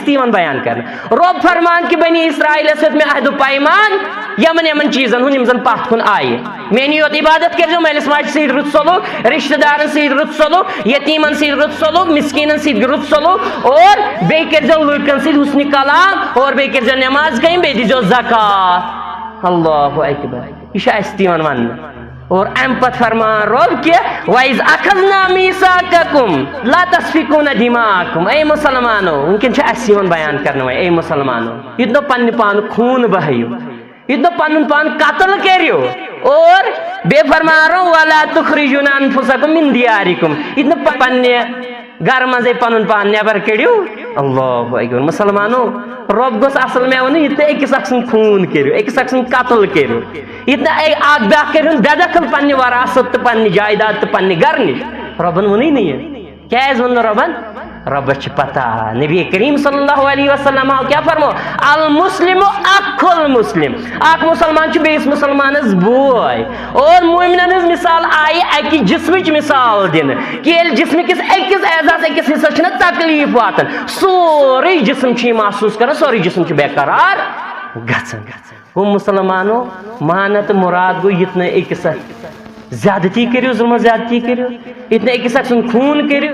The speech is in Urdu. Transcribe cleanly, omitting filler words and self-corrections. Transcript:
تیون بیان کرنا رب فرمان کہ بنی اسرائیل ست میں عہد و پیمان یمن یمن چیزن ہن یم زن پتھ کن آئے میری یوت عبادت کرو مالس ماجہ سۭتۍ رُت سلوک رشتہ دارن سۭتۍ رُت سلوک یتیمن سۭتۍ رُت سلوک مسکینن سۭتۍ رُت سلوک اور بیٚیہِ کٔرزیٚو لُکن سۭتۍ حسنِ کلام اور بیٚیہِ کٔرزیٚو نماز قٲیِم بیٚیہِ دیٖزیٚو زکات اللہ اکبر یہ چھُ اَسہِ تہِ یِوان وننہٕ اور ام پت فرمان رب کہ وَإِذْ أَخَذْنَا مِيثَاقَكُمْ لَا تَسْفِكُونَ دِمَاءَكُمْ اے مسلمانو ونکن چھُ اَسہِ یِوان بیان کرنہٕ وۄنۍ اے مسلمانو یہِ دۄپ پننہِ پانُک خوٗن بہٲیِو یہ تو پنن پان قتل کریو اور بے فرمارو ولا تخرجون انفسکم من دیارکم یہ پنہ گھر مزے پنن پان نیبر کڑیو اللہ اکبر مسلمانو رب گوس اصل میں ون یہ اکس اکھ سن خون کریو اکس اکھ سن قتل کریو یہ اک بیاکھ کرن بے دخل پنہ وراثت تو پنہ جائیداد تو پنہ گھر نش ربن ونی نہیں کیاز ون ربن ربس چھ پتہ نبی کریم صلی اللہ علیہ وسلم کیا فرمو المسلم اخو المسلم اخ مسلمان چھ بیس مسلمانس بوئے اور مومنن ہز مثال آئی اکی جسمچ مثال دن کہ جسم کس اکس اعزاز اکس حصہ چھ تکلیف واتن سوری جسم چھ محسوس کرن سوری جسم چھ بے قرار گژھن وہ مسلمانو مانت مراد گو اتنا اکس زیادتی کریو ظلم زیادتی کریو اتنا اکس اکھ سن خون کریو